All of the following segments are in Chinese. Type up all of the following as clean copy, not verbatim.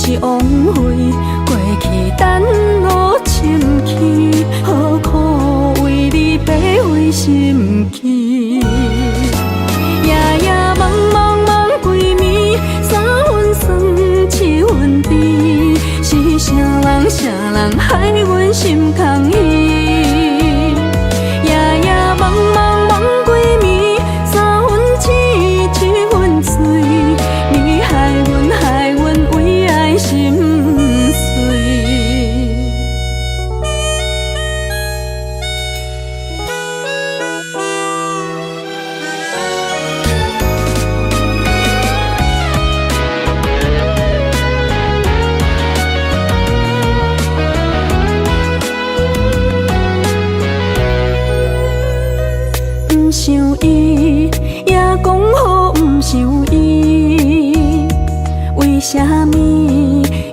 是枉费，过去等我深去，何苦为你白费心机？夜夜茫茫茫几暝，三分酸七分甜，是啥人害阮心空虚？夜夜茫茫茫几暝，三分痴七分醉，你害阮为爱心碎。不想伊，也讲好不想伊，为什么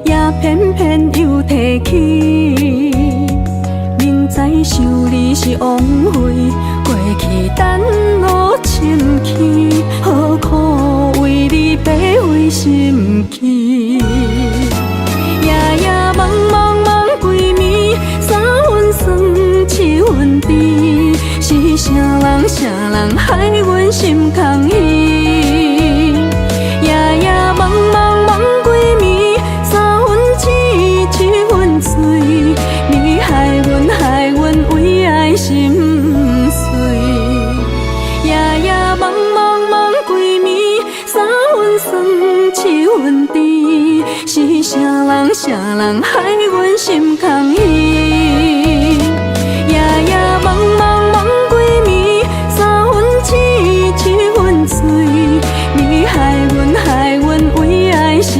也偏偏又提起？明知想你是枉费，过去等我深去，何苦为你白费心机？夜夜茫茫茫几暝，三分酸七分甜，是啥人害阮心空虚？夜夜茫茫茫几暝，三分痴七分醉，你害阮为爱心碎。夜夜茫茫茫几暝，三分酸七分甜，是啥人害阮心空虚？夜夜茫茫茫几暝，三分痴七分醉，你害阮为爱心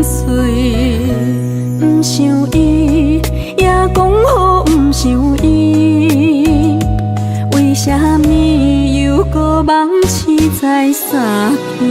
碎。不想伊，也讲好不想伊，为什么又搁忘记在三天？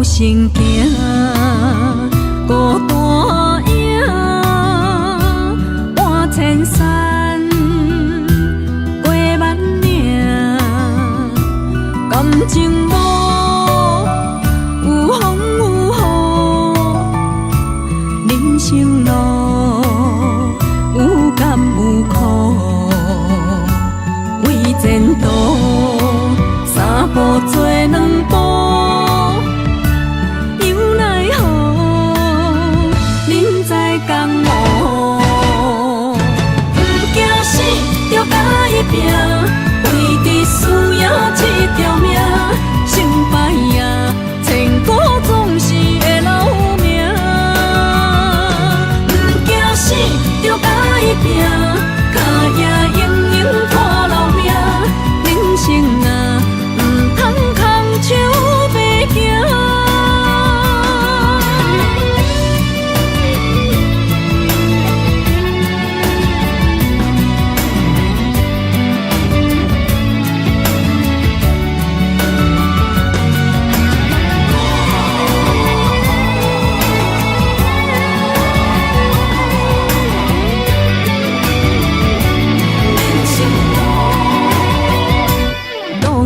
行行孤单影，半千山，过万岭，感情无有风有雨，人生路有甘有苦，为前途三步做两步。拼，为伫需要这条命，成败呀，千古总是会留名。不惊死，着甲伊拼，脚也用用拖留命。人生啊，唔通空手白行。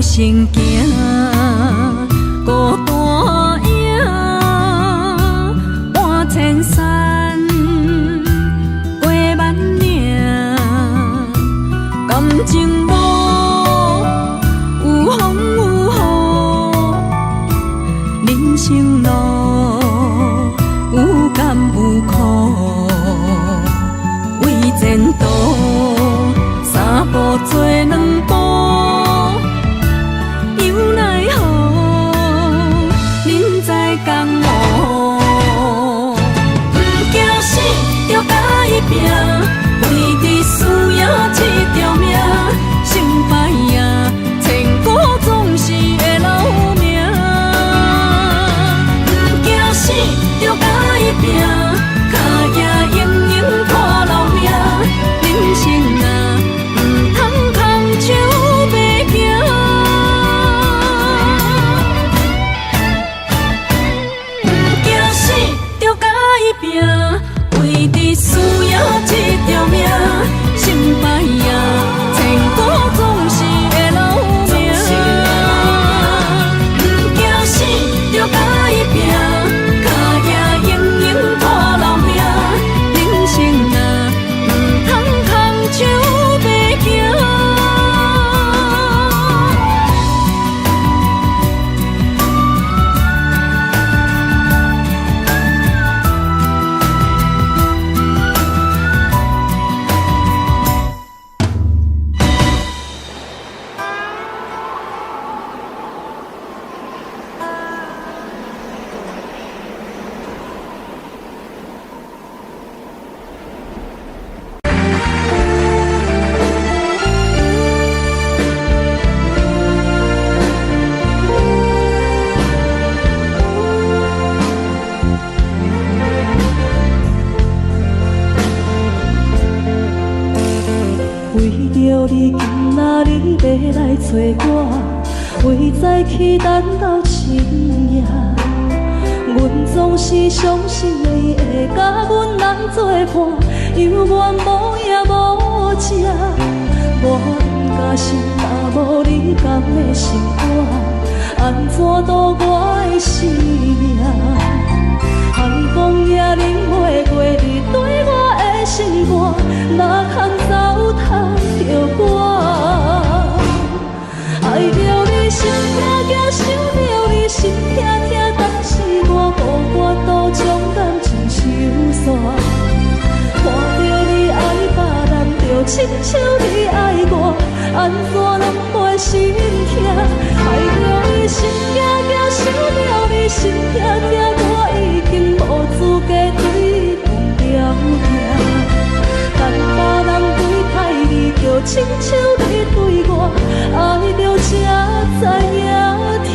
行行孤单影，半千山，过万岭，感情无有风有雨，人生路有甘有苦，为前途三步做两步。拼，为伫需要这条命，成败呀，千古着你今仔日要来找我，为在去等到深夜。阮总是相信你会甲阮人作伴，犹原无影无迹。我不甘心，若无你甘的生活，安怎度我的生命？寒风也忍袂过你对我的心肝，哪通糟蹋着我？爱着你心痛痛，想着你心痛痛，但是我无法度将感情收煞。看着你爱别人，就亲像你爱我，安怎拢袂心痛？爱着你心惊惊，想着你心痛痛，我已经无资格对讲条件。等别人对待你，就亲像你对我，爱着才知影痛。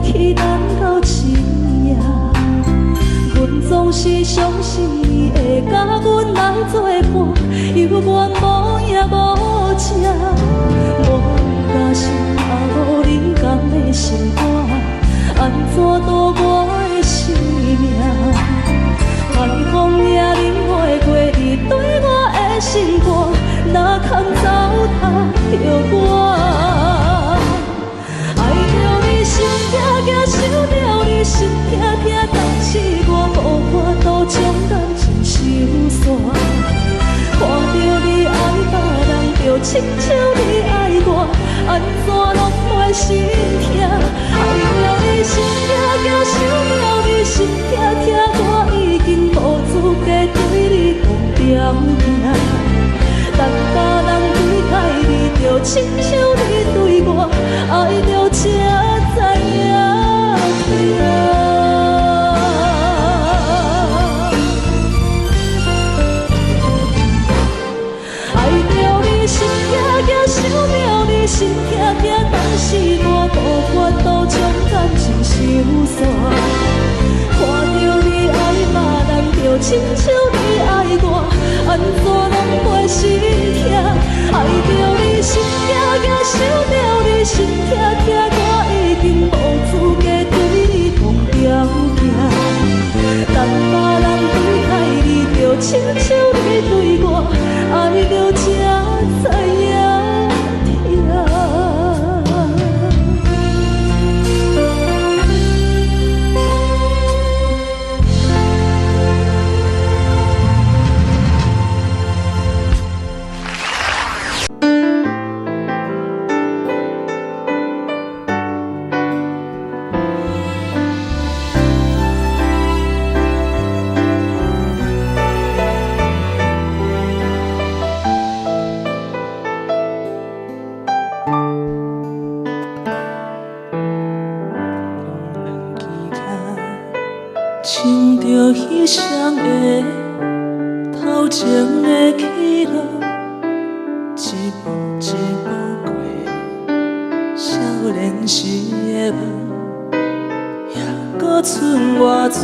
去等到深夜，阮总是相信你会甲阮来作伴，犹原无影无迹。我不甘心，若无你甘的心肝，安怎度我的生命？寒风也忍袂过你对我的心肝，哪通糟蹋着我？心痛痛，想着你心痛痛，但是我无法度将感情收煞。看着你爱别人，就亲像你爱我，安怎拢袂心痛？爱着你心痛痛，想着你心痛痛，我已经无资格对你讲条件。等别人对待你，就亲像你对我，爱着才知影痛。爱着你心痛痛，想着你心痛痛，但是我无法度将感情收煞。看着你爱别人，就亲像你爱我，安怎拢袂心痛？爱着你心痛痛，想着你心痛痛，我已经无资格对你讲条件。等别人对待你，就亲像你对我，爱着才知影痛。唱着彼双的头前的起落，一步一步过少年时的梦，还搁剩偌多，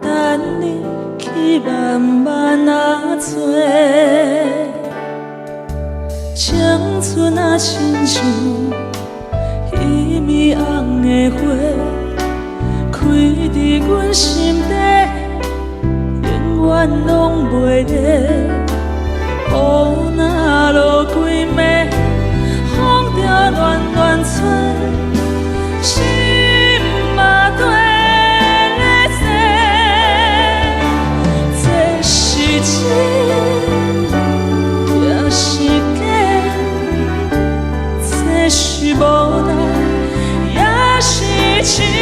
等你去慢慢啊找。青春啊，亲像一暝红的花。开伫阮心底，永远拢袂离。雨若落几暝，风着乱乱吹，心嘛跟咧洗。这是真，也是假；这是无奈，也是真。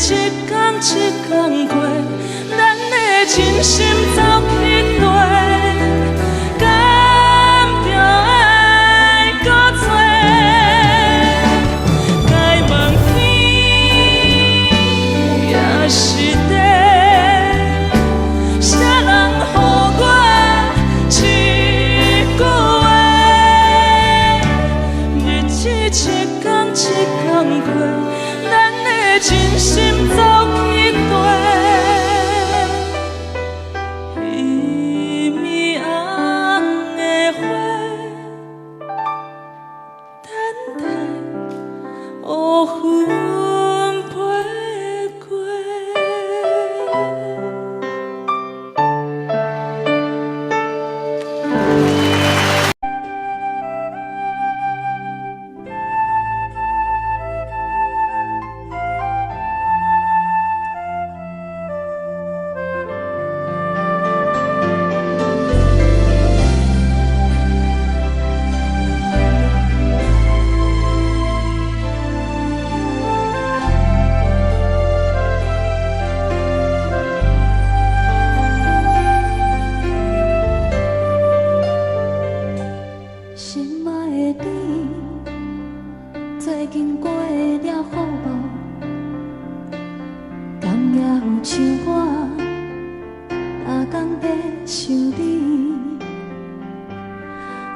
一天一天过，咱的真心走去落，敢着爱搁多？该问天也是地，啥人予我一句话？日子一天一天过，咱的真心走去地。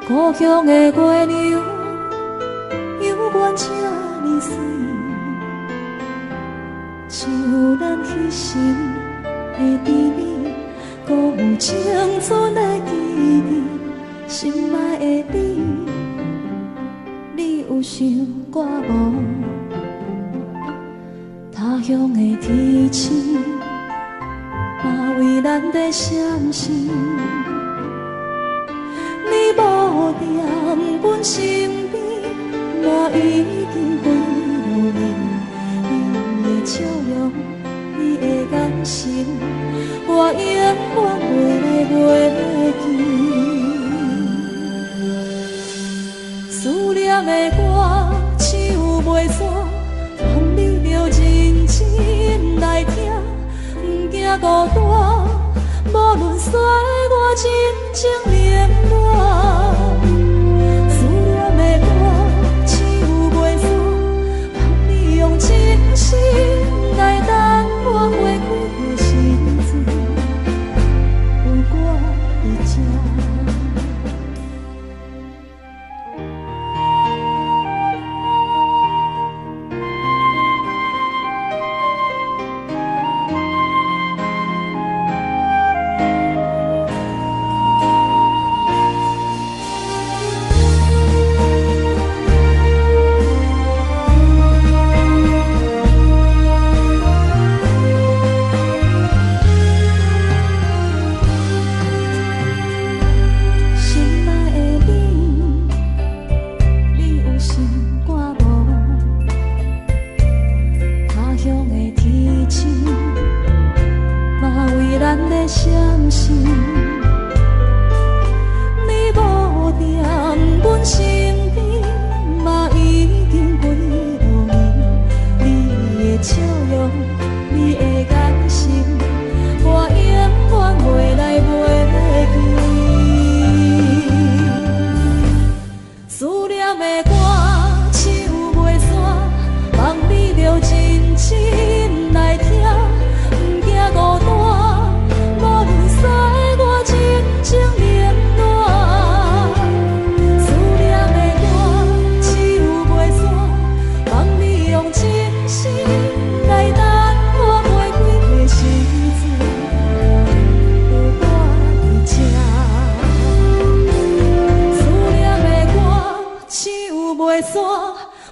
故乡的月亮，犹原这呢水，像咱彼时的甜蜜，搁有青春的记忆。心爱的你，你有想我无？他乡的天星，嘛为咱在闪烁。你无踮阮身边，嘛已经飞落眠。你的笑容，你的眼神，我永远袂来袂记。思念的歌，唱袂煞，望你着认真来听，不惊孤单。无论衰我真情连满，思念的歌唱袂煞，望你用真心来等我花开的时阵，有我在这。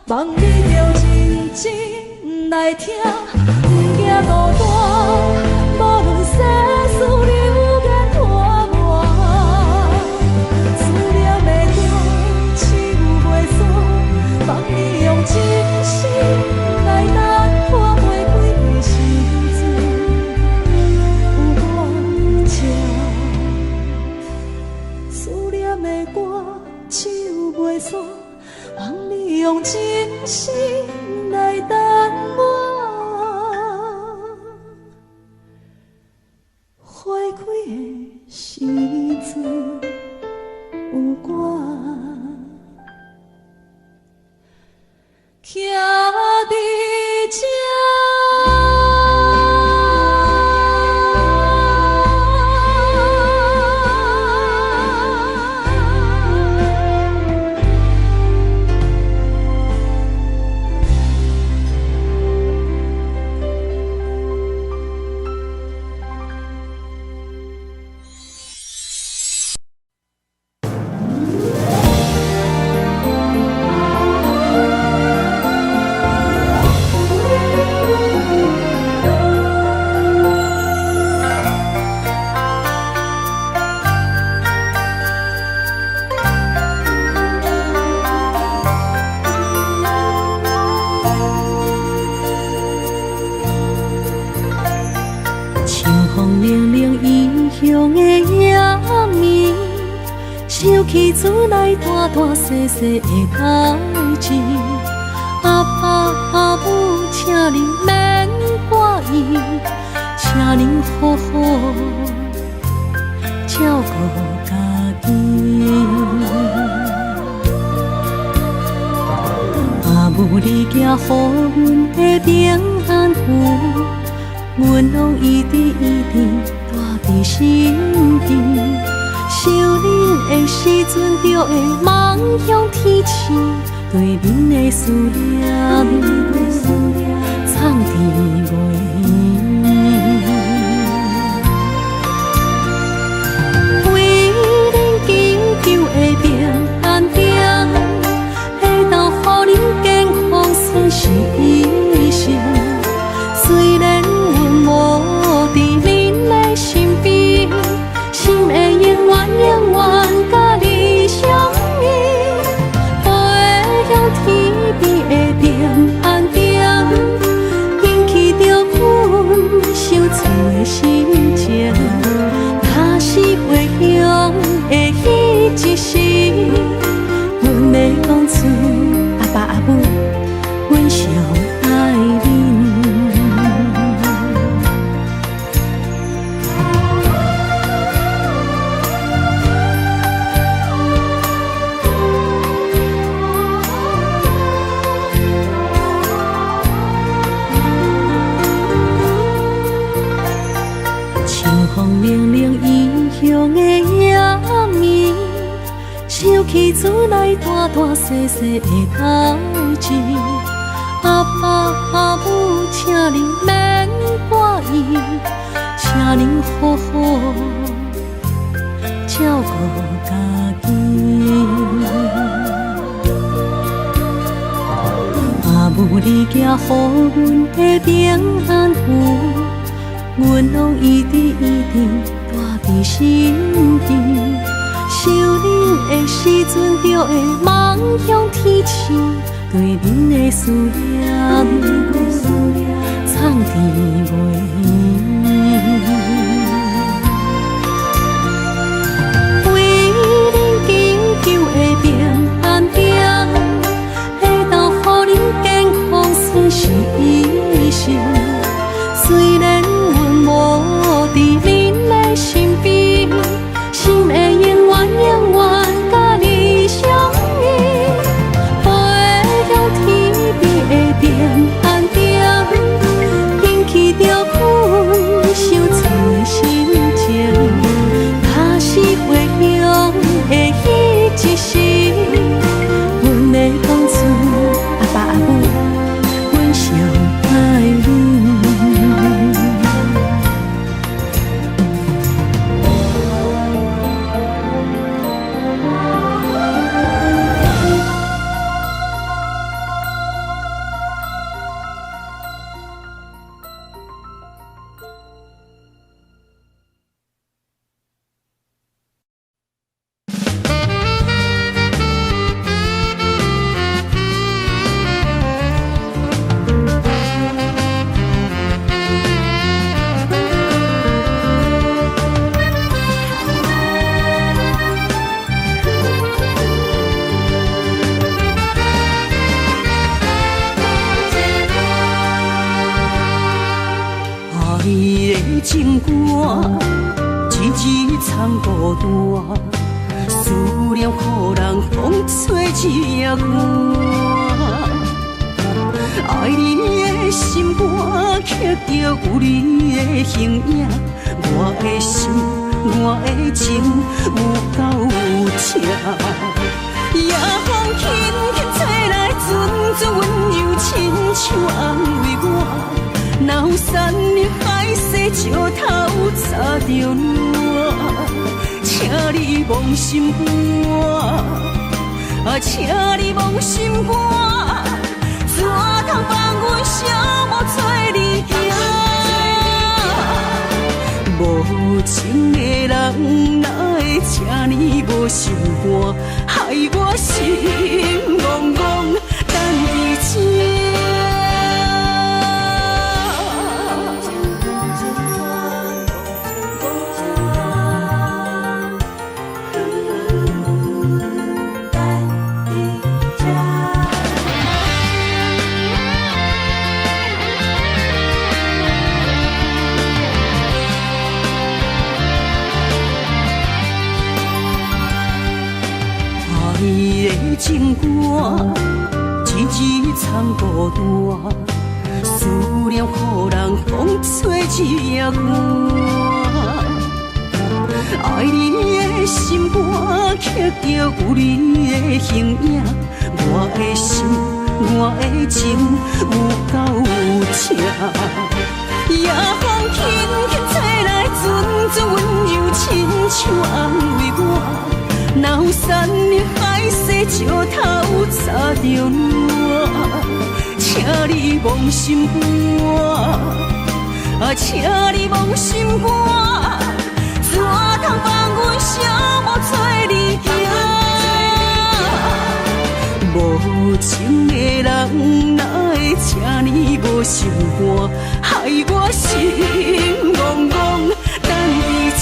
望你着认真来听，不惊孤单，无论世事流言拖磨。思念的歌唱袂煞，望你用真心来等我花开的时阵，有我在这。思念的歌唱袂煞。望你用真心来等我想起厝内大大细细的代志。阿爸阿母，请你免挂意，请你好好照顾家己。阿母，你行予阮的平安符，阮拢一直一直带伫心间。想恁的时阵，就会望向天星，对恁的思念藏伫月圆。为恁祈求的平安点，会当予恁健康顺时医生。虽然阮无伫恁的身边，心会永远永远甲你相依。飞向天边的平安点，引起着阮想厝的心情。若是回乡的迄一时，阮要讲出阿爸阿母，阮上爱恁。风凉凉异乡的夜暝，想起厝内大大细细的代志。阿爸阿母，请你免挂意，请你好好照顾家己。阿母，你行予阮的平安符，阮拢一直一直带伫心间。想恁的时阵，就会望向天星，对恁的思念藏伫月圆。为恁祈求的平安点，会当予恁健康顺时医生。虽然无伫恁的身边，心会永远永远甲你相依。飞向天边的平安点，引起着阮想厝的心情。若是回乡的迄一时，阮要讲出阿爸阿母，阮上爱恁。情歌，一字藏孤单，思念予人风吹一夜寒。爱你的心肝刻着有你的形影，我的心，我的情有够有情。夜风轻轻吹来，阵阵温柔亲像安慰我。若有山的海誓石头插着我，请你忘心肝，请你忘心肝，怎通放阮寂寞做你行？无情的人哪会这呢无心肝，害我心怣怣等你情。孤单，思念予人风吹日夜寒。爱你的心肝刻着有你的形影，我的心，我的情有够正。夜风轻轻吹来，阵阵温柔亲像安慰我。若有山的海誓石头插着我，请你忘心肝，请你忘心肝，怎通放阮寂寞做离行？无情的人哪会这呢无心肝，害我心怣怣等你这。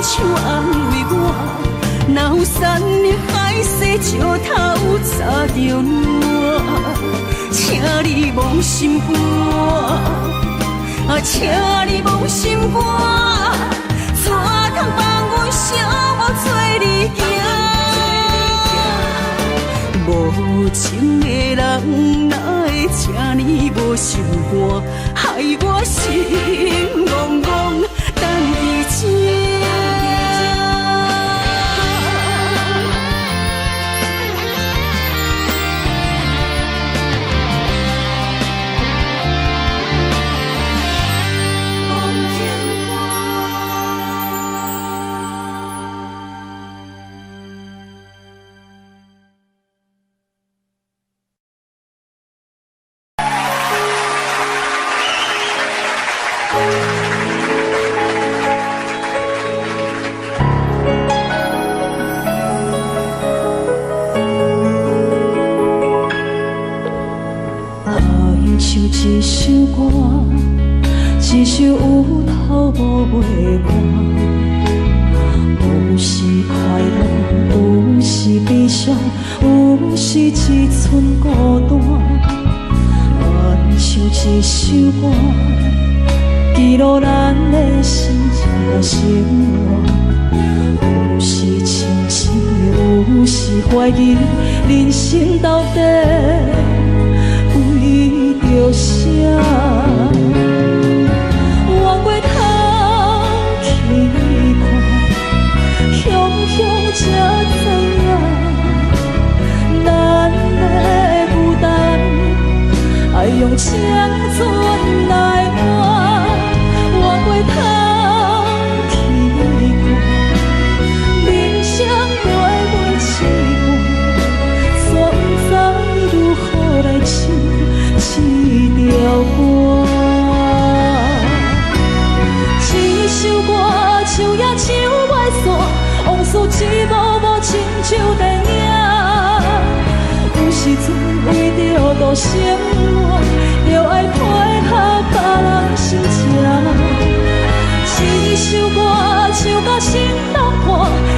像安慰我，若有山的海誓石头插着我，请你忘心肝，请你忘心肝，怎通放阮寂寞做离行？无情的人哪会这呢无心肝，害我心怣怣等你这。一首歌，一首有头无尾歌，有时快乐，有时悲伤，有时一寸孤单。原唱一首歌，记录咱的心情生活。有时清醒，有时怀疑，人生到底为着啥？往过头去看，雄雄才知影，咱的负担爱用青春来换。往过头去看，人生过每一半，煞不知如何来唱这条歌。一首歌唱也唱袂煞，往事一幕幕亲像电影。有时阵为着度生活，着爱配合别人心情。一首歌唱到心拢破，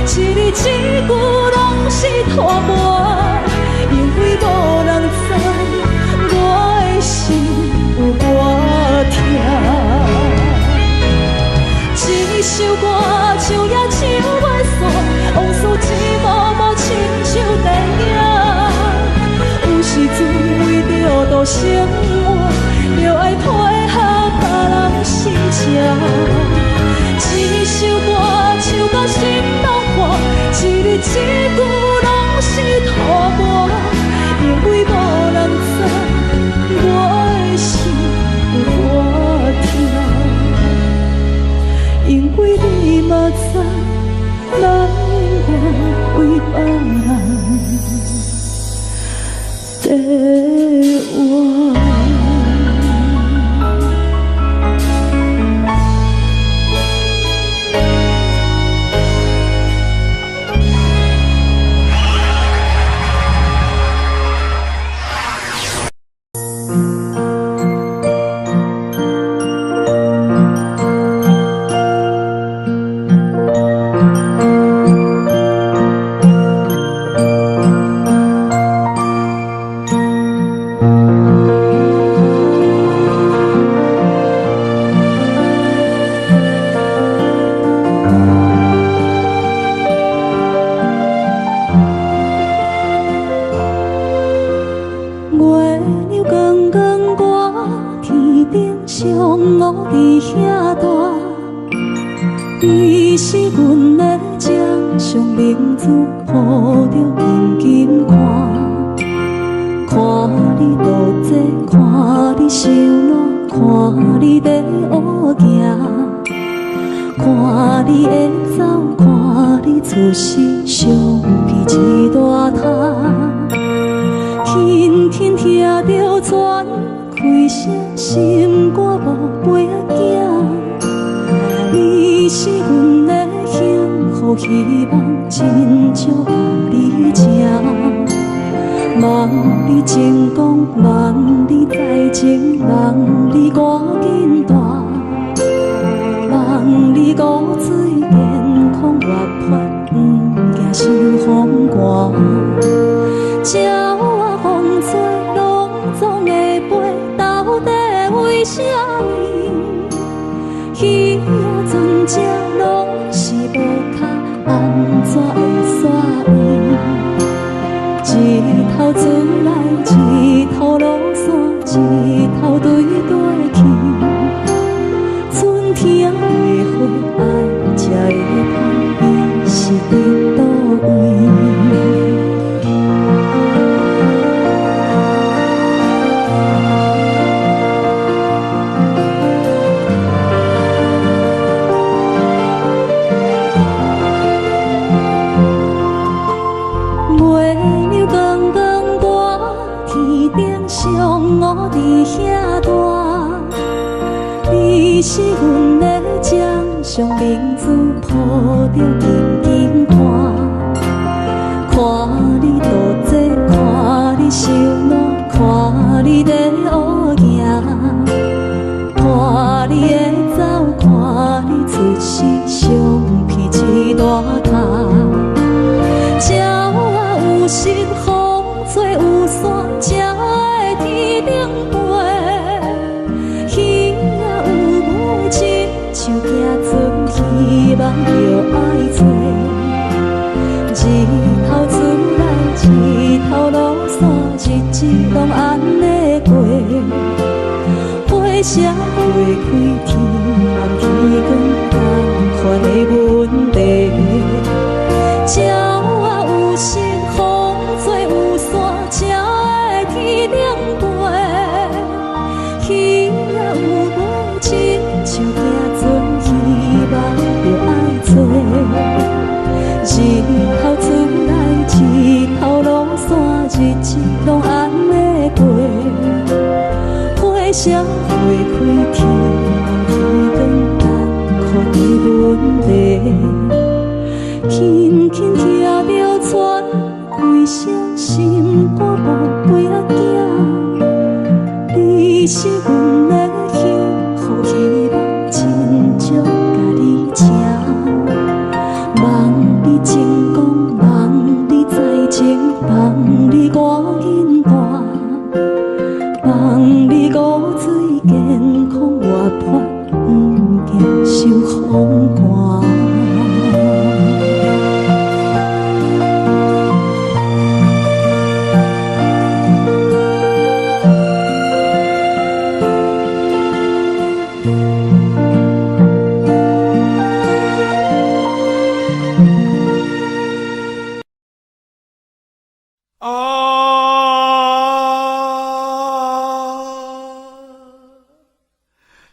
一字一句拢是拖磨，因为无人知我的心有多痛。一首歌唱也唱袂煞，往事一幕幕亲像电影。有时阵为着度生活，着爱配合别人心情。一首歌唱到心拢破，一字一句拢是痛。伤我伫遐大，你是阮的掌上明珠，抱着紧紧看。看你独坐，看你受难，看你在乌行，看你会走，看你出世，相片一大摊。轻轻听着船开声，心肝宝贝仔囝，你是阮的幸福希望，真少甲你请。望你成功，望你再情，望你赶紧大，望你骨髓健康活泼，不惊受风寒。鸟仔风吹，拢总会飞，到底为什么？鱼仔船只拢是无脚，安怎会煞伊？一头船来，一头落山，一头对对去。春天的花爱吃的香，伊是伫倒位？我伫遐大，你是阮的掌上明珠，抱着紧紧看。看你独坐，看你受难，看你在乌行，看你会走，看你出世，相片一大摊。鸟仔有心，风吹有伞，才会天顶飞。鱼仔有尾，亲像行船，希望着爱做。一头船来，一头落山，日子拢安尼过。花谢花开，天暗天光，同款的问题。鸟仔有心，风吹有伞，才会天顶飞。鱼仔有尾，亲像行船，希望着爱做。一头船来，一头落山，日子拢安尼过。花谢花开，天暗天光，同款的问题。轻轻听着船开声，心肝宝贝仔囝，你是阮的幸福希望，真少甲你请。望你成功，望你再情，望你赶紧大，望你骨髓健康活泼，不惊受风寒。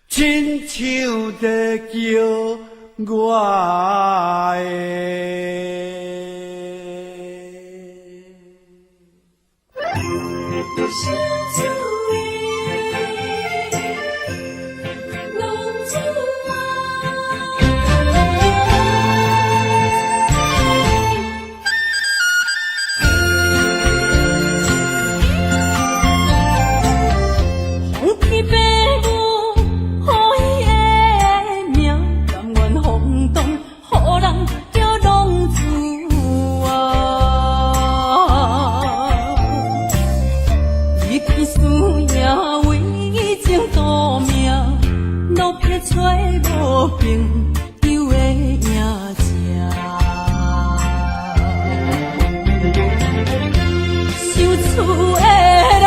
亲像在叫我厝的人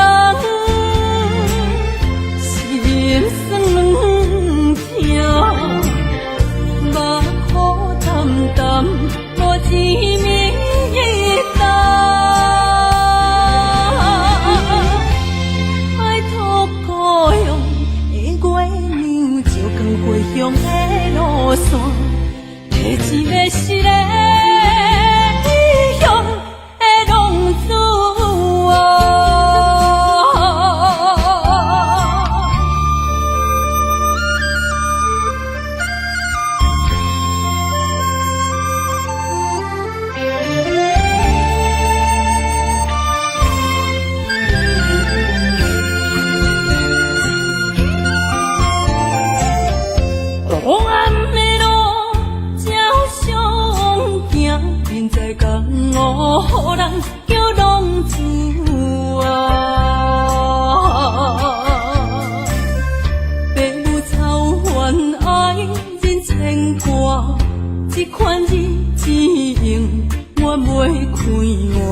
是人生现在江湖人叫浪子啊，父母操烦爱人牵挂，这款日子用我袂开换。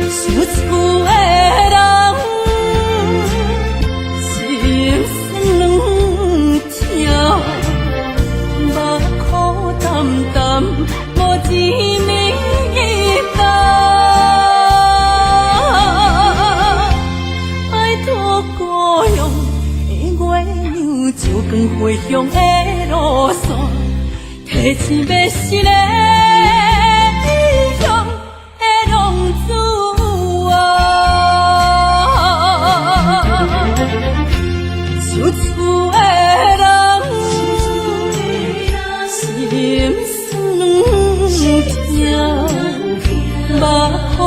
想厝的人心酸两条，目苦淡淡无滋味干。拜托故乡的月亮，照光回乡的路线，提醒要是个异乡的浪子。想厝的人，心酸两条，目苦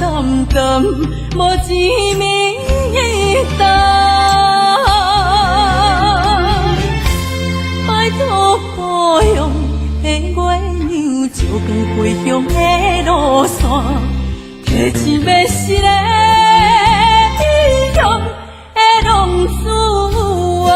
淡淡，无滋味干。拜托故乡的月亮，照光回乡的路线，提醒要是个异乡的浪子啊。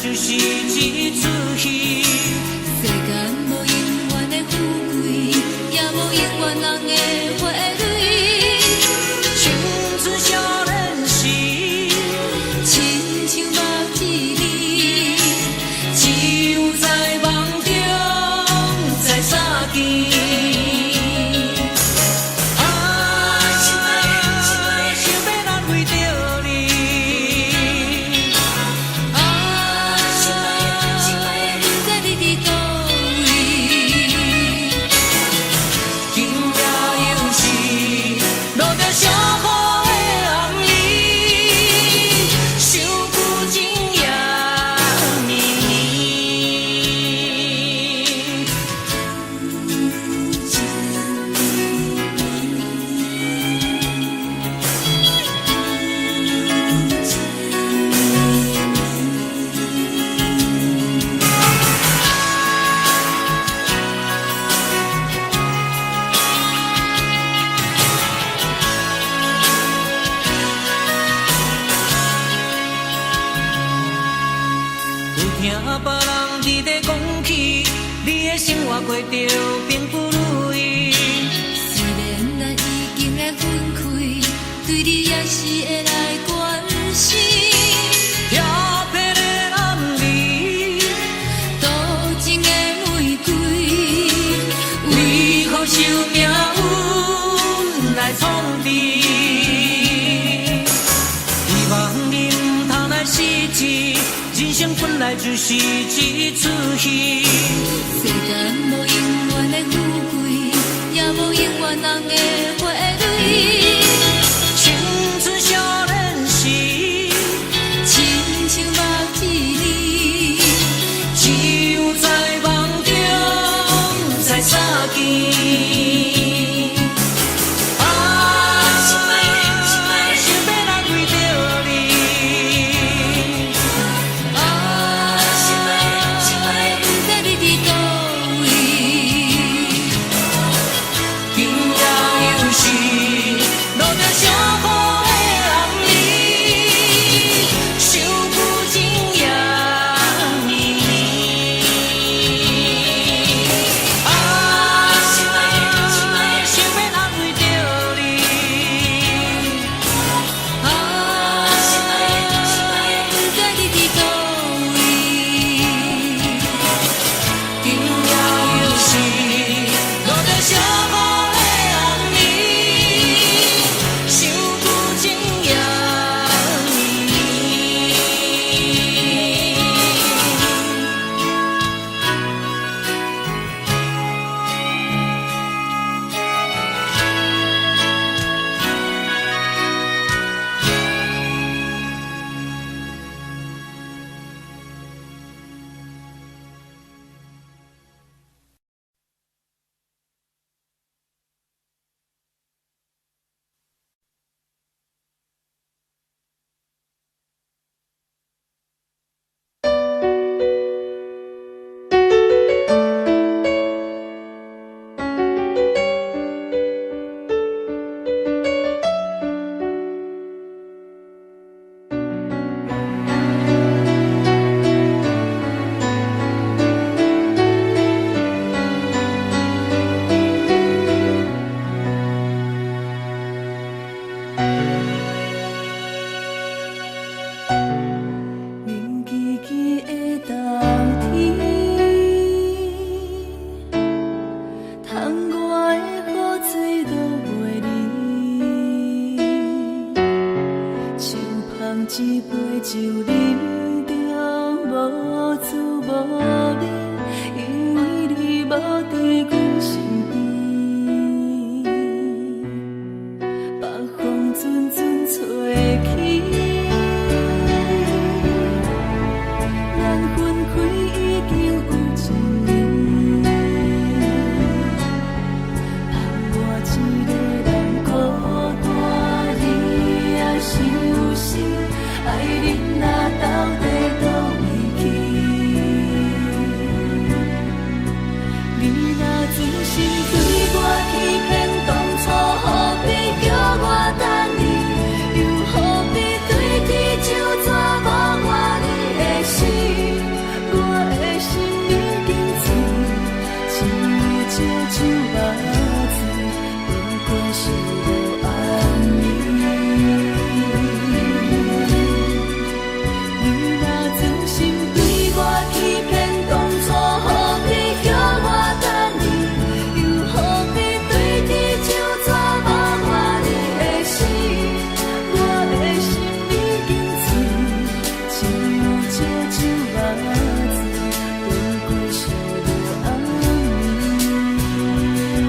就是一出戏。世间无永远的富贵，也无永远人的花蕊。青春少年时，亲像目一字，只有在梦中才相见。听别人伫咧讲起，你的生活过着并不如意。虽然咱已经来分开，对你也是会来关心。漂泊的男儿，多情的玫瑰，为何受命运来创治？希望你唔通来失志。人生本来就是一出戏，世间无永远的富贵，也无永远人的花蕊。青春少年时，亲像目一字，只有在梦中才相见。想酒饮着无滋无味，因为你无伫阮身边，北风阵阵吹起，咱分开已经有一年，盼我一个人孤单，你也伤心，爱你若到底倒位去？你若真心对我欺骗，当初何必叫我等你？又何必对天就纸无我你的死？我的心已经碎，亲像这酒目糍，分过是无暗暝。你若真心对我欺骗，当初何必叫我等你？又何必对天就纸无我你的死？我的心已经碎，亲像这酒目糍，分过是无暗暝。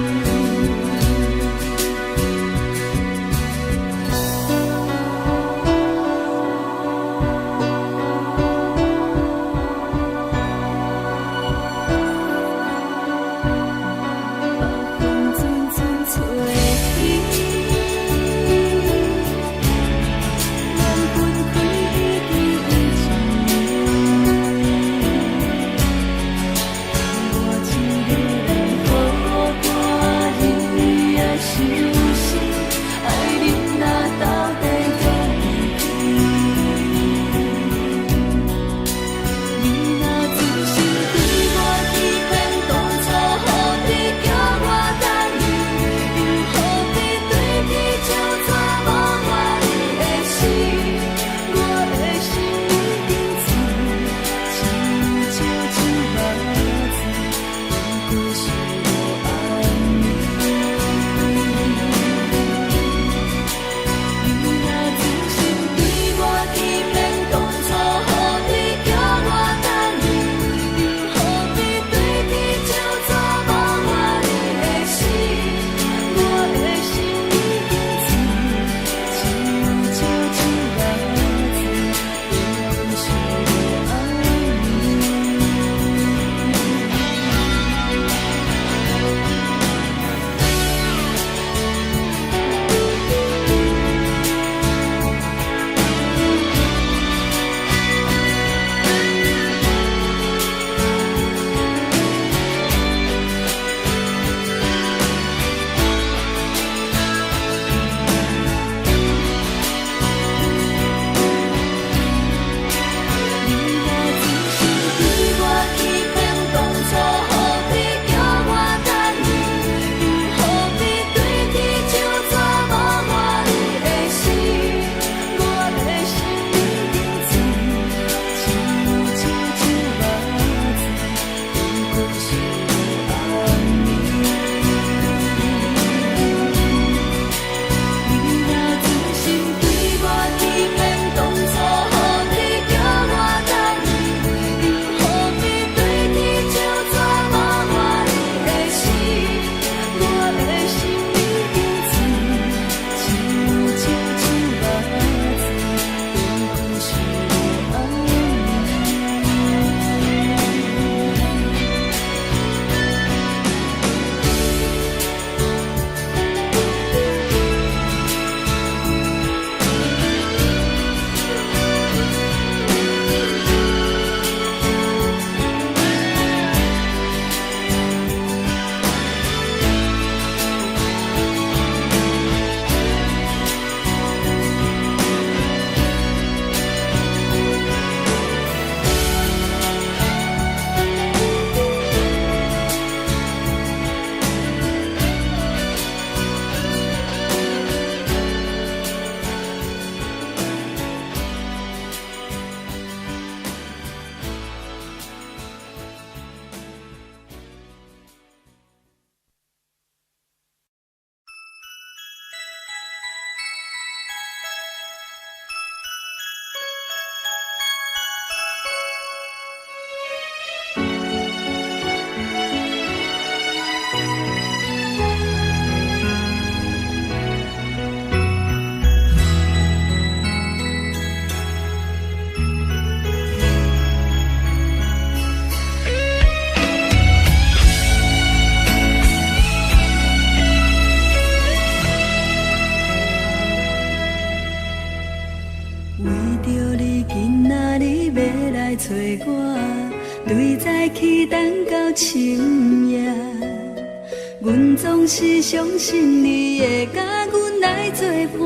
阮总是相信你会甲阮来作伴，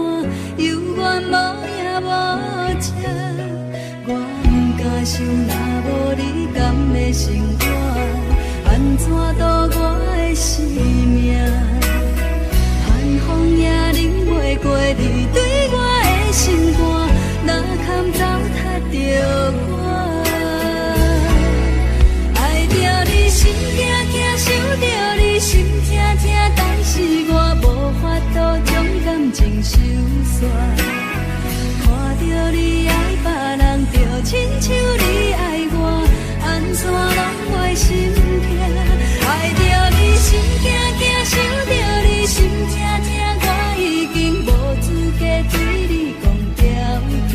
犹原无影无迹。我不敢想，若无你甘的生活，安怎度我的生命？寒风也忍袂过你对我的心肝，哪堪糟蹋着我？爱着你心惊惊，想着你心痛痛，但是我无法度将感情收煞。看着你爱别人，就亲像你爱我，安怎拢袂心痛？爱着你心惊惊，想着你心痛痛，我已经无资格对你讲条件。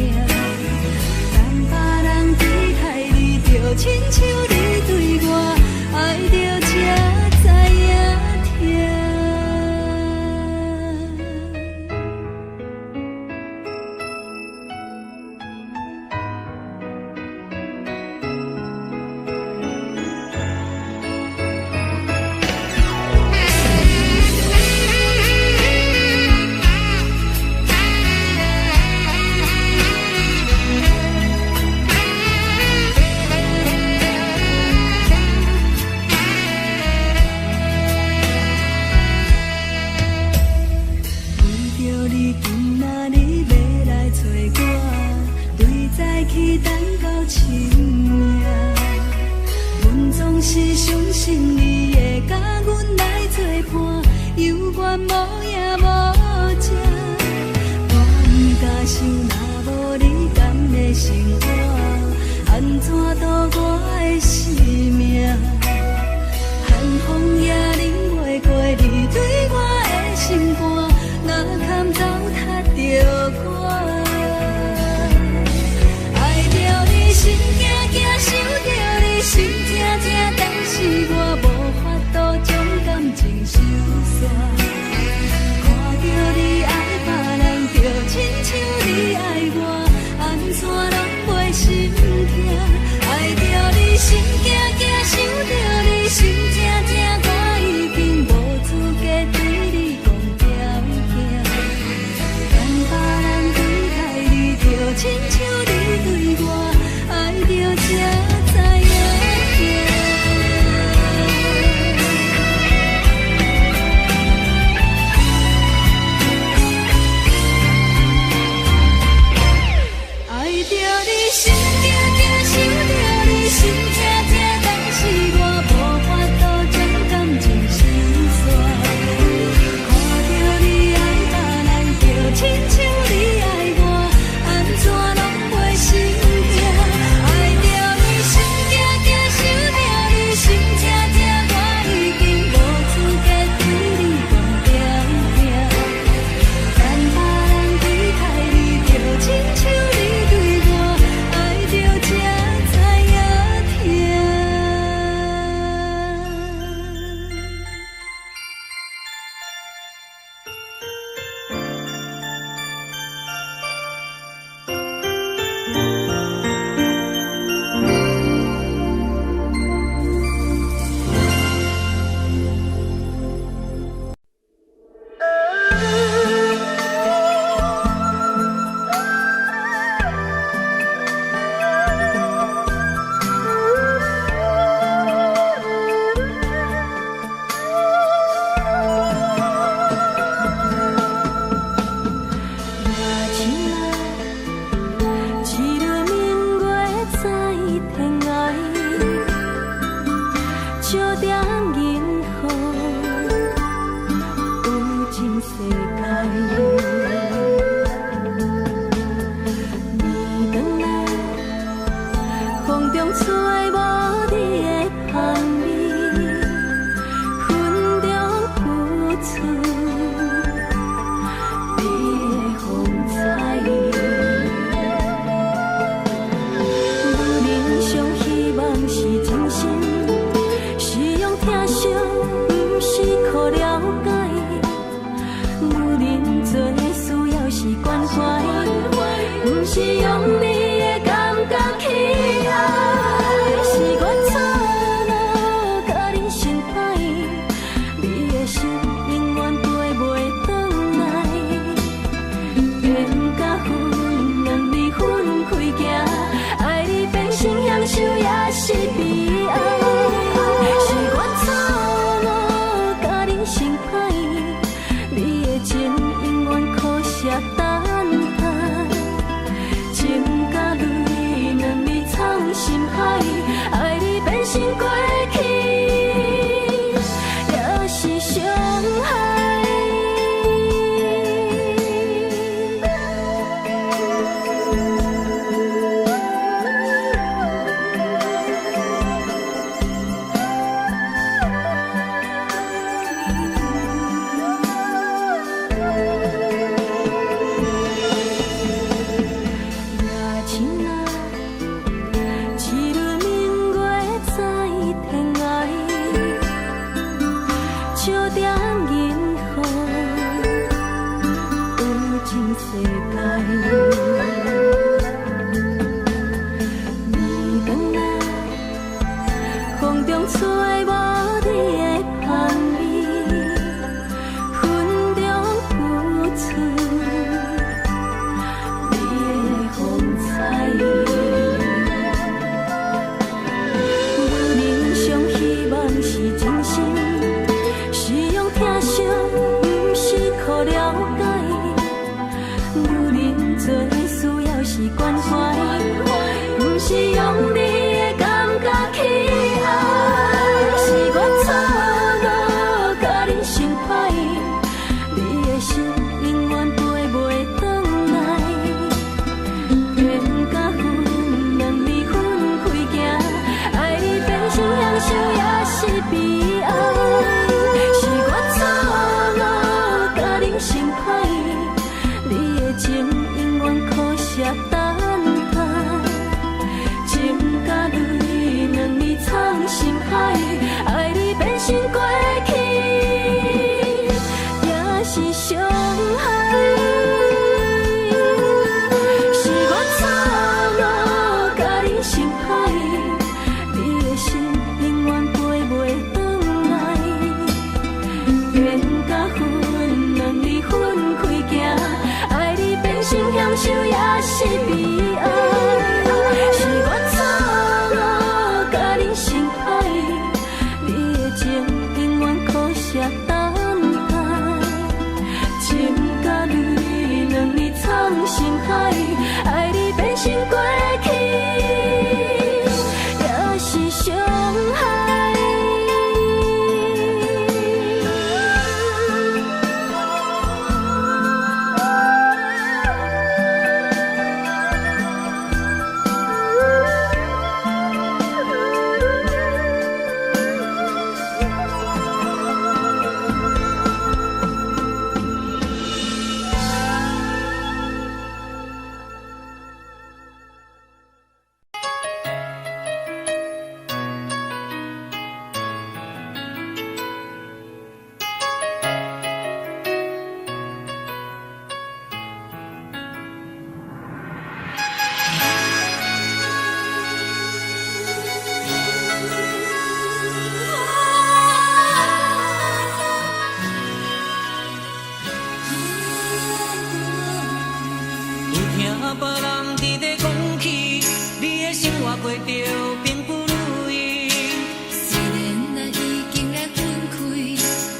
等别人对待你，就亲像你对我，爱着才知影痛。去等到深夜，阮总是相信你会甲阮来作伴，犹原无影无迹。我不敢想，若无你甘的生活，安怎度我的生命？寒风也忍袂过你对我的心肝，哪堪糟蹋着我？心惊惊，想着你心痛痛，但是我无法度将感情收煞。看着你爱别人，就亲像你爱我，安怎拢袂心痛？爱着你笑点银河，有情世界。暝光啊，风中吹无你的香味，云中浮出你的风采。我人生希望是真心，是用疼惜，不是靠了解。女人最需要是关怀，不是用你的感觉去爱。是我错误，甲你相歹，你的心永远飞袂转来。缘甲分，两离分开行，爱你变成享受也是悲哀。是我错误，甲你相歹，你的情永远可惜等待。情甲泪，两字藏心海，爱你变成过去，也是伤害。是我错误，甲你相歹，你的心永远飞袂转来。缘甲分，两字分开行，爱你变成享受也是悲哀。是我错误，甲你相歹，你的情永远可惜等待。情甲泪，两字藏心海，爱你变成过去，也是伤害。别人伫咧讲起，你的生活过着并不如意。虽然咱已经来分开，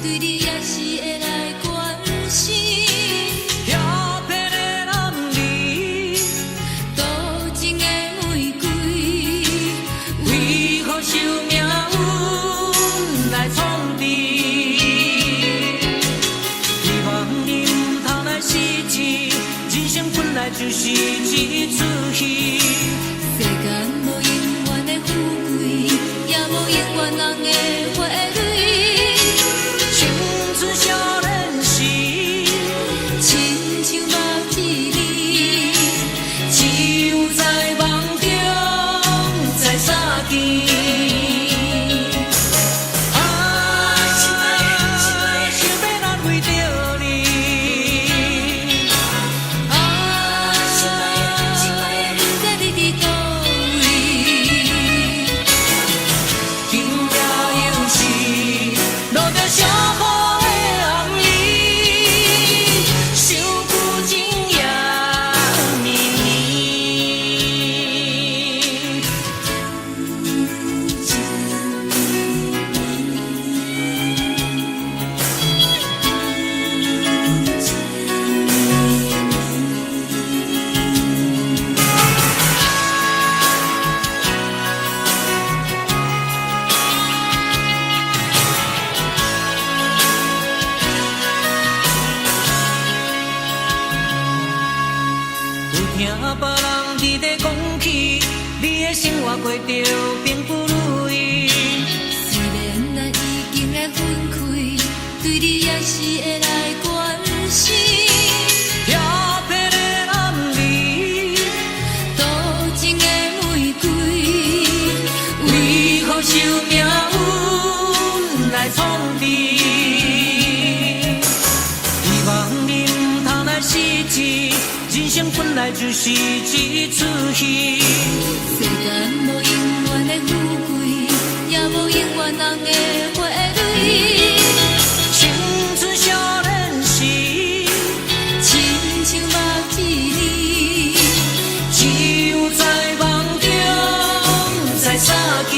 对你也是会来关心。遐撇的男儿，多情的玫瑰，为何受命运来创治？希望你唔通来失志。人生本来就是一出戏，世间无永远的富贵，也无永远人的花蕊。青春少年时，亲像目睭里，只有在梦中才相见。别人伫咧讲起，你的生活过着并不如意。虽然咱已经来分开，对你也是会来关心。遐撇的男儿，多情的玫瑰，为何受命运来创治？来就是一出戏。世间无永远的富贵，也无永远人的花蕊。青春少年时，亲像目一字，只有在梦中才相见。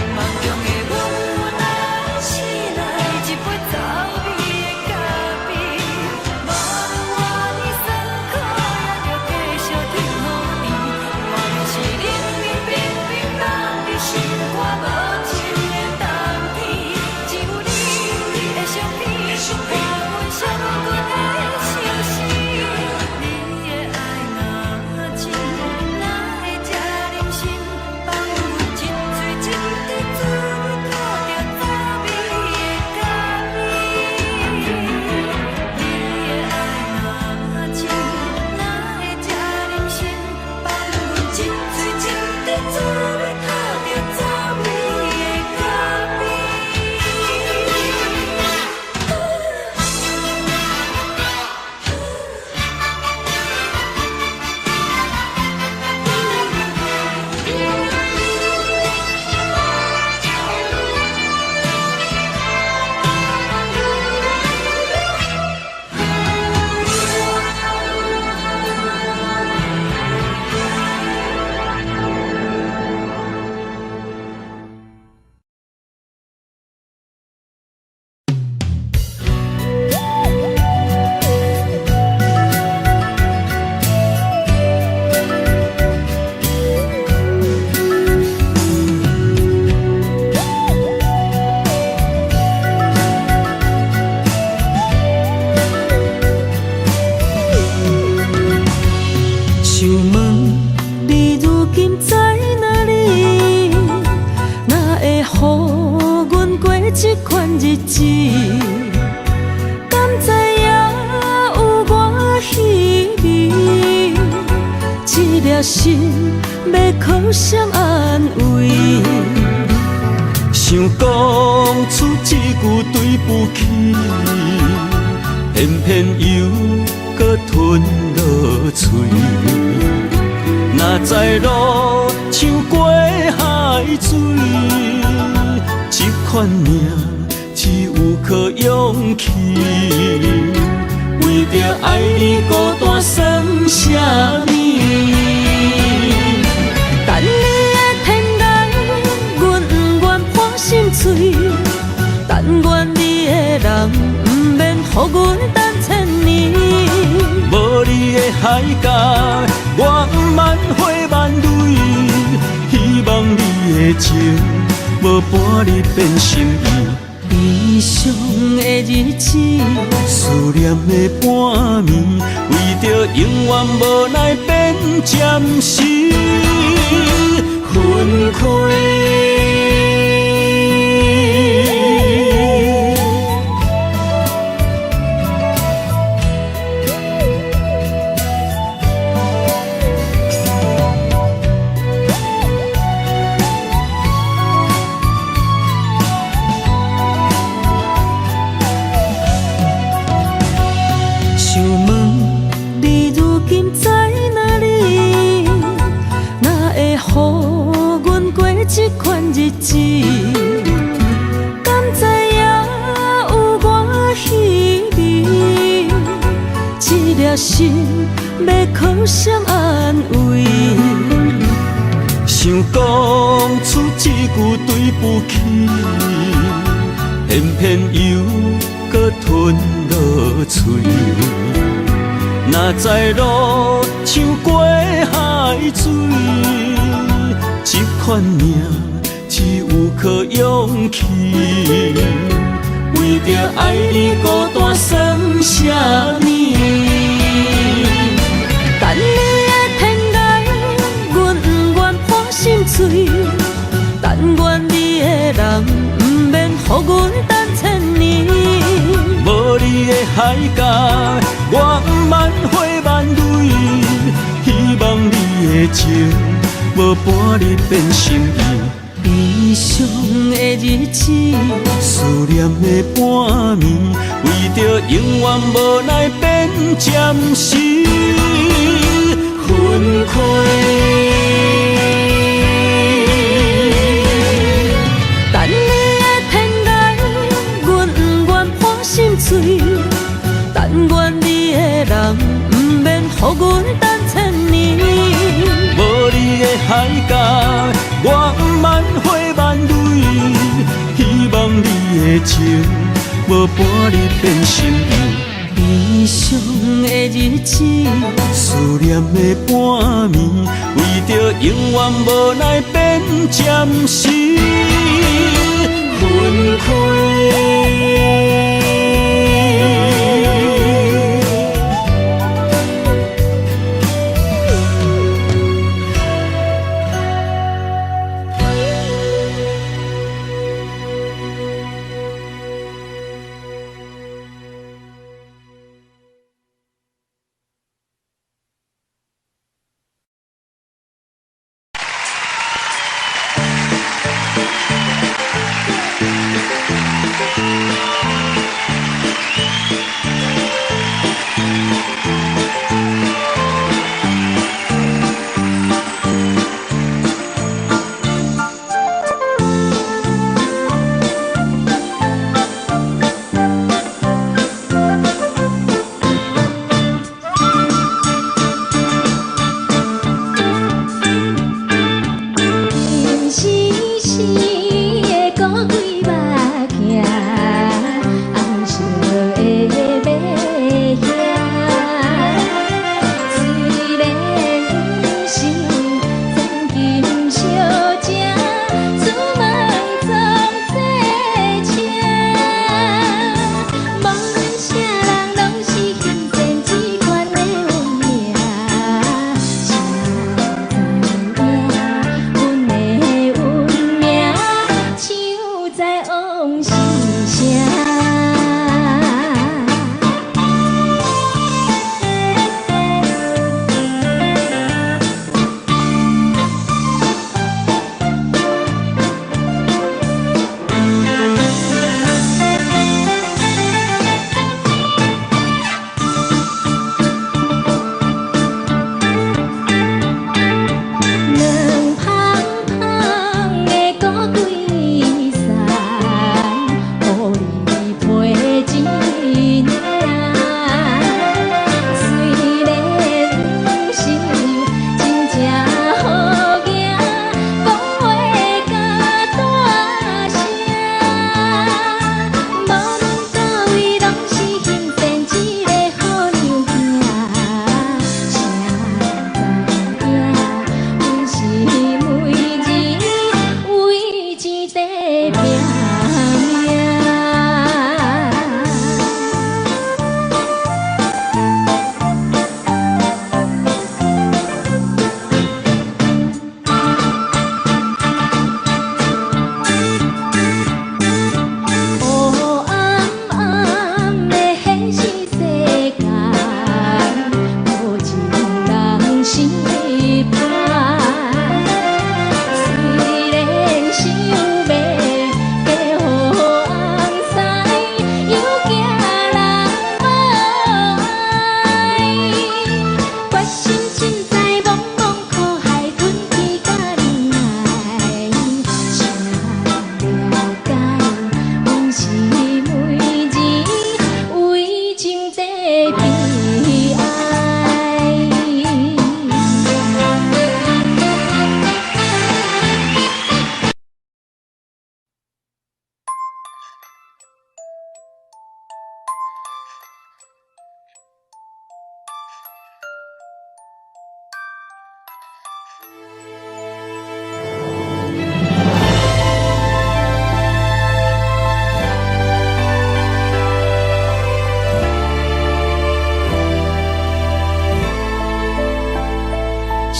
梦中的阮，若来醒来，一杯早味的咖颗心要靠谁安慰？想讲出一句对不起，偏偏又搁吞落嘴。若知路像过海水，这款命只有靠勇气。为着爱你孤单算什么？等你的天涯，阮不愿破心碎。但愿你的人不免予阮等千年。无你的海角，我万花万蕊。希望你的情，无半日变心意。悲伤的日子，思念的半暝，为着永远无奈变暂时分开。想问你如今在哪里？哪会予阮过这款日子？敢知影有我稀微？这颗心要靠谁安慰？想讲出一句对不起，偏偏又搁吞落嘴。若知路像过海水，这款命只有靠勇气。为着爱你孤单算什么？等你的天涯，阮不愿破心碎。但愿你的人不免予阮等千年。无你的海角，我万花万蕊。希望你的情，无半日变心意。悲伤的日子，思念的半暝，为着永远无奈变暂时分开。等你的天涯，阮不愿破心碎。但愿你的人不免予阮等千年。无你的海角，我万花万蕊。希望你的情，无半日变心意。悲伤的日子，思念的半暝，为着永远无奈变暂时分开。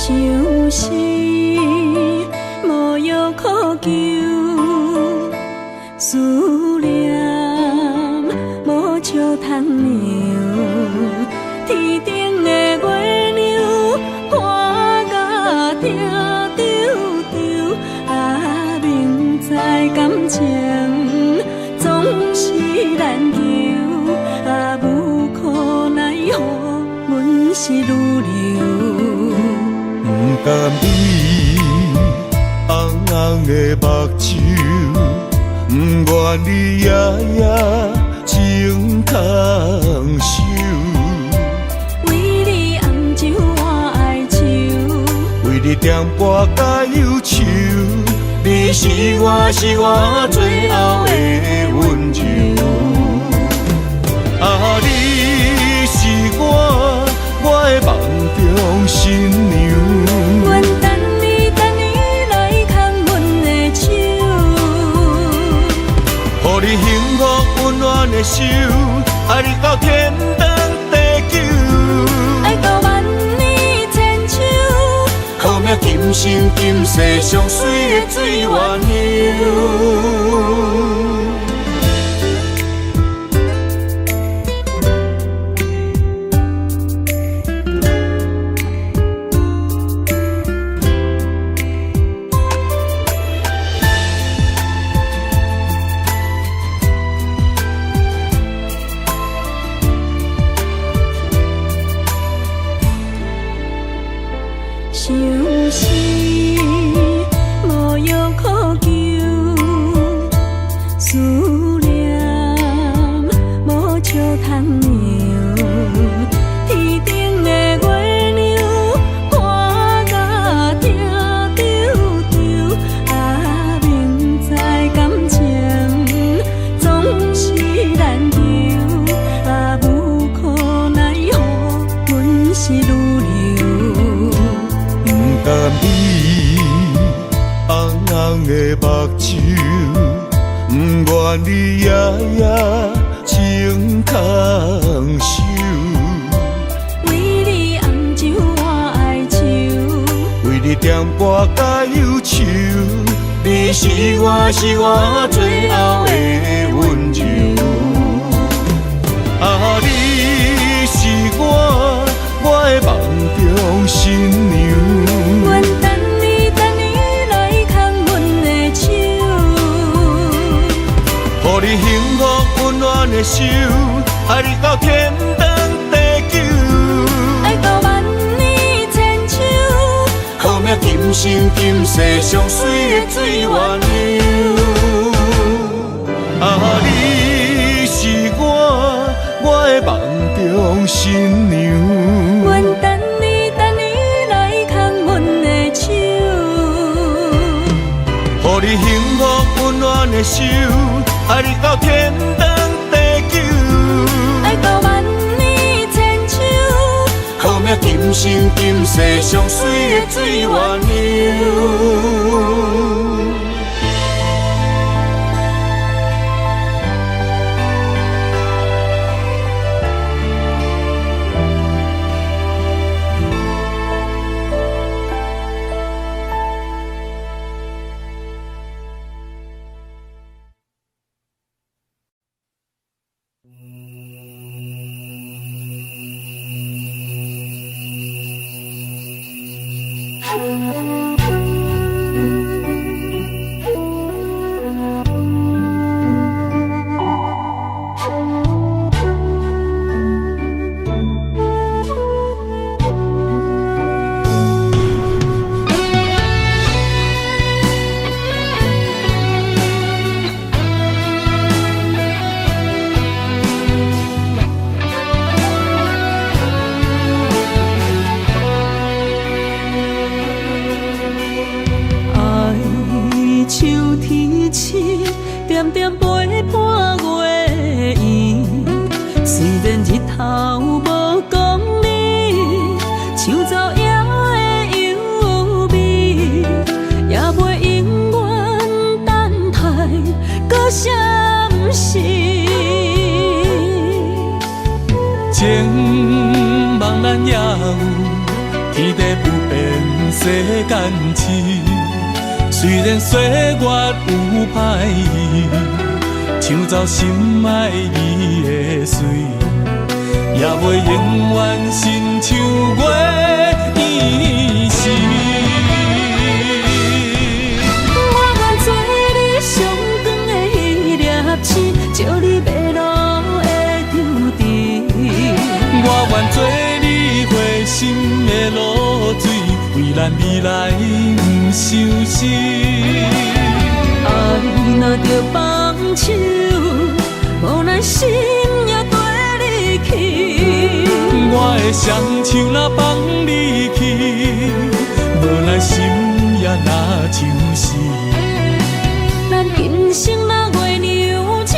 想是无药可救，思念无笑通留。天顶的月亮看甲听丢丢，啊，明知感情总是难求，啊，无可奈何，阮是愈流。不甘你红红的目睭，不愿你夜夜情通守。为你红酒换哀愁，为你点歌甲忧愁，你是我最后的温柔。啊，你是我的梦中新娘。阮等你来牵阮的手，予你幸福温暖的手，爱你到天长地久，爱到万年千秋，好命今生今世上水的水缘由。想是无药可救，思念无笑通留。天顶的月亮看甲听丢丢，啊，明知感情总是难求，啊，无可奈何，阮是愈流。不甘你红红的目睭，不愿你夜夜情通守。为你红酒换哀愁，为你点歌甲忧愁，你是我最后的温柔。啊，你是我的梦中新娘。阮等你来牵阮的手，予你幸福温暖的手，爱你到天长地久，爱到万年千秋，好命今生今世上水的水缘由。啊，你是我的梦中新娘。阮等你来牵阮的手，予你幸福温暖的手，爱你到天长地久，爱到万年千秋，好命今生今世上水的水缘由。点点陪伴月圆，虽然日头无讲理，唱奏也会优美，也袂永远等待，搁啥不是？情茫然也有，天地不变，世间痴。虽然岁月有歹意，唱奏心爱伊的水，也袂永远亲像月圆时。我愿做你上光的迄粒星，照你迷路的tro池。我愿做你回心的露水，为咱未来不伤心。爱若着放手，无奈心也跟你去。我的双手若放你去，无奈心也若像死。咱今生若月娘星，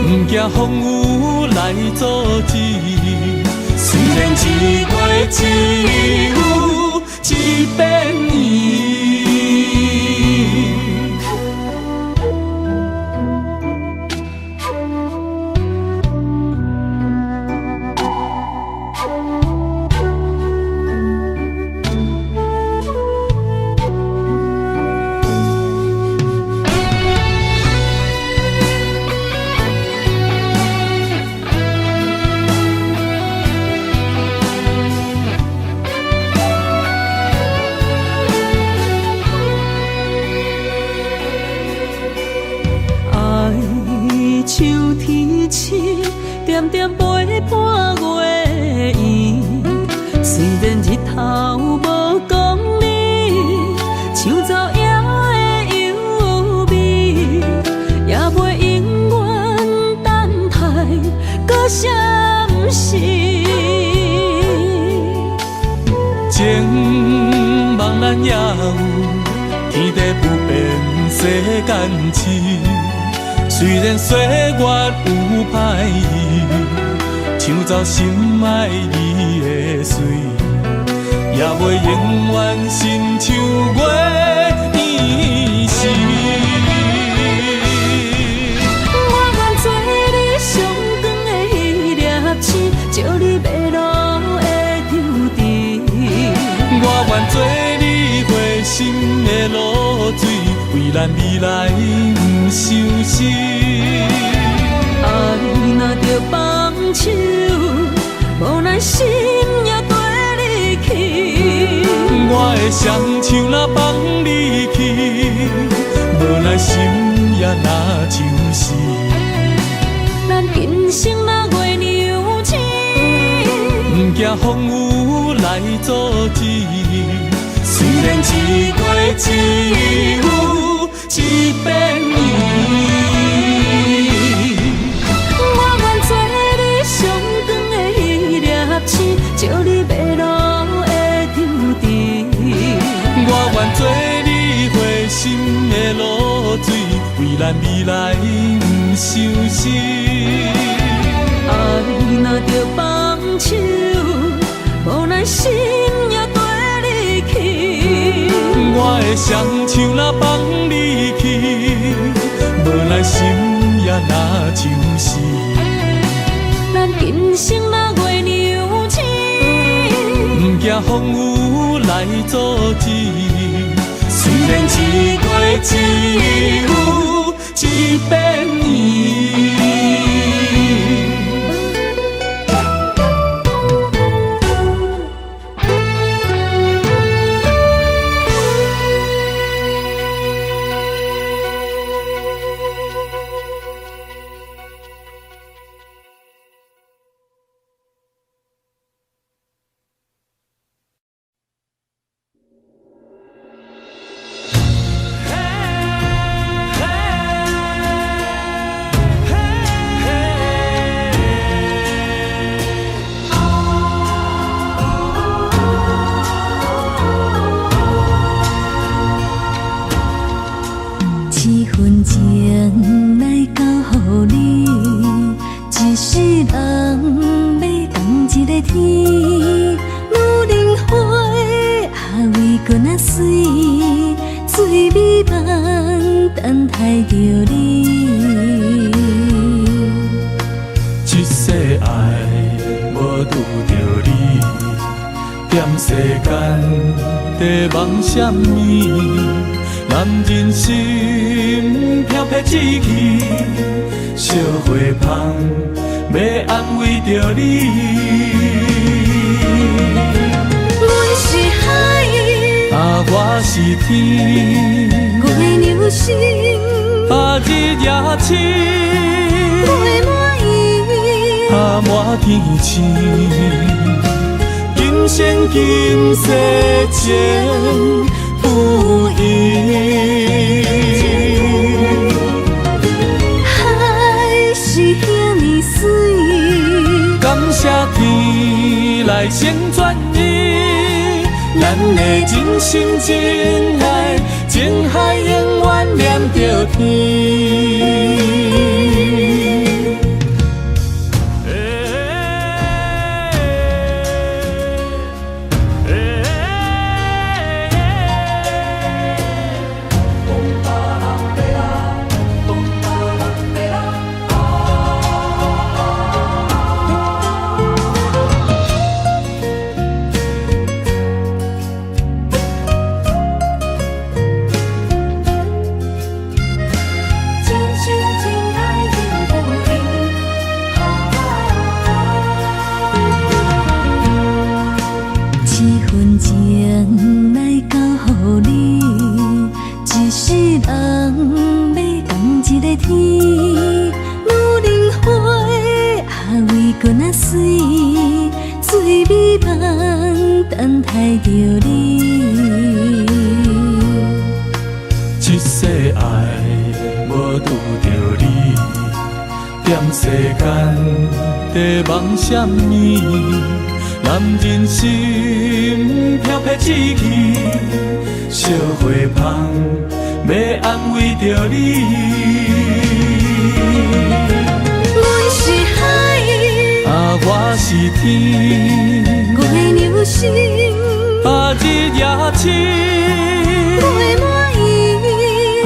不惊风雨来阻止。虽然一月只有一遍圆。手天星，点点陪伴月圆。虽然日头无讲理，唱奏也会优美，也袂永远等待，搁啥不是？情茫然也有，天地不变，世间痴。虽然岁月有歹意，唱奏心爱伊的水，也袂永远亲像月圆时。我愿做你上光的迄粒星，照你迷路的tro池。我愿做你回心的露水，为咱未来不伤心。爱若着放手，无奈心也跟你去。我的双手若放你去，无奈心也若像死。咱今生若月娘星，不惊风雨来阻止。虽然一月只有一遍圆。我愿做你上光的迄粒星，照你迷路的tro池。我愿做你回心的露水，为咱未来不伤心。爱若着放手，无奈心也跟你去。我的双手若放你去，无奈心也若像死。咱今生若月娘星，不惊风雨来阻止。虽然一月只有一遍圆。待着你。一世爱无拄着你，踮世间在梦什么？男人心飘撇志气，烧花香要安慰着你。阮是海，我是天，月流星，日夜星，月满意，满天星。今生今世情不移，海是遐尼水，感谢天来成全伊，咱的真心真爱，情海永远念着天。待着你，一世爱无拄着你，踮世间在梦什么？男人心飘撇志气，烧花香要安慰着你。阮是海，我是天，月流星，日夜星，月满意，满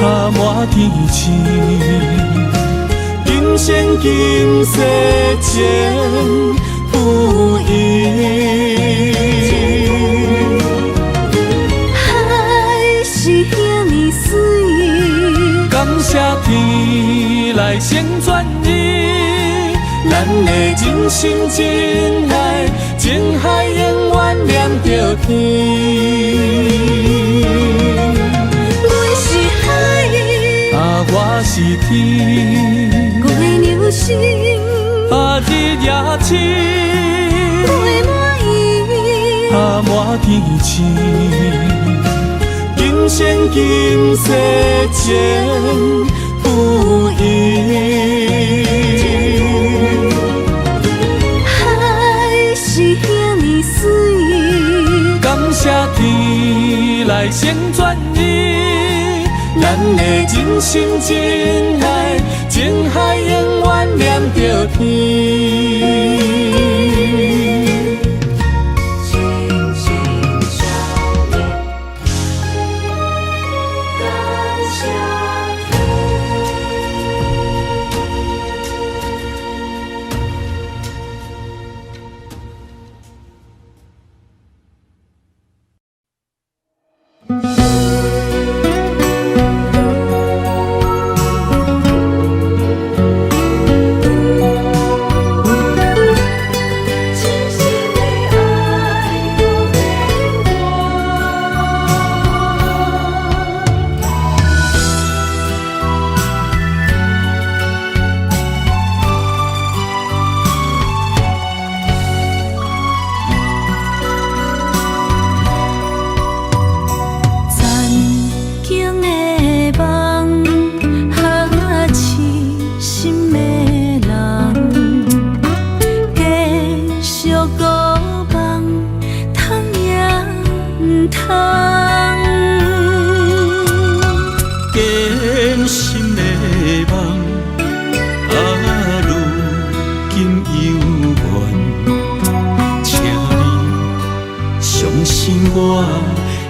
天星。今生今世情不移，海是遐尼水，感谢天来成全伊，咱的真心真爱，情海永远念着天。阮是海，我是天，月流星，日夜星，月满意，满天星。今生今世情不移，海是遐尼水，感谢天来成全伊，咱的真心真爱，情海永远念着天。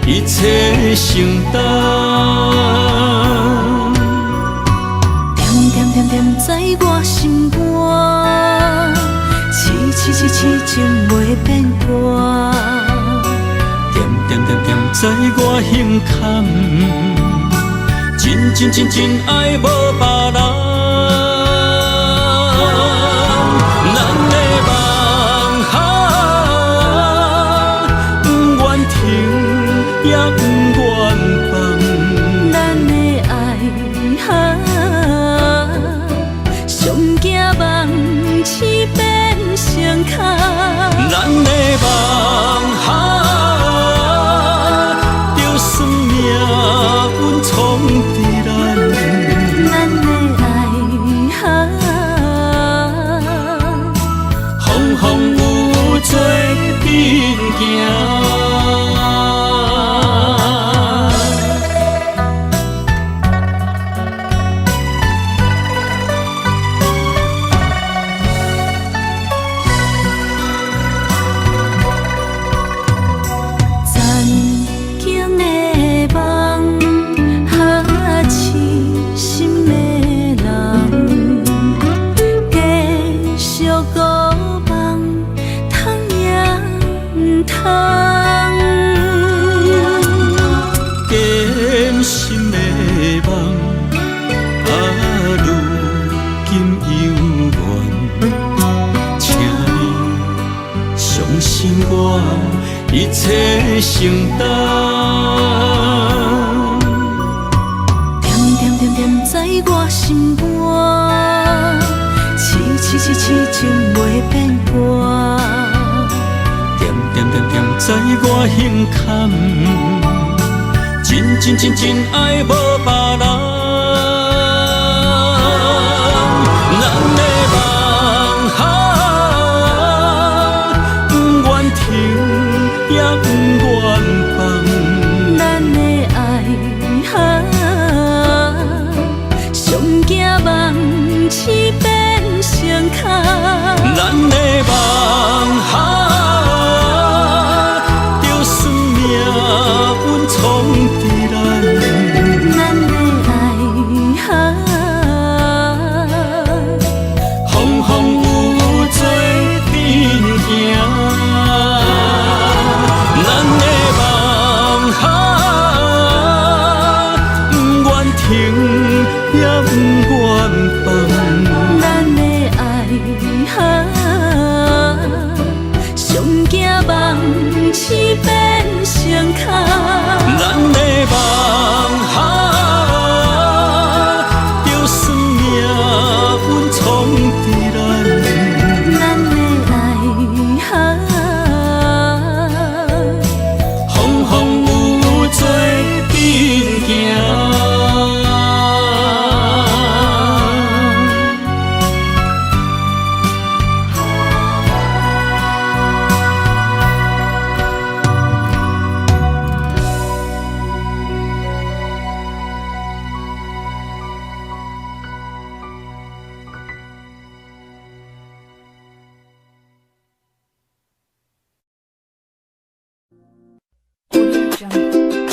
一切承担，情袂变卦。点点点点在我胸坎，真爱无别人。咱的梦哈，不愿停也不愿放。咱的爱哈，上惊梦痴变成空。咱的梦哈，就算命运冲伫咱，咱的爱哈，风雨做阵行。一切承担，点点点点在我心肝，痴情袂变卦。点点点点在我胸坎，真爱无别人。咱的梦哈，不愿停。也不愿放，咱的爱哈，上惊梦痴变成空。咱的梦哈，就算命运冲伫咱，咱的爱哈，风雨做阵行。咱的梦哈，不愿停也不愿放。咱的爱哈，上惊梦痴变成空。咱的梦哈，就算命运冲伫咱，咱的爱哈。风雨做阵行。Audio Jungle.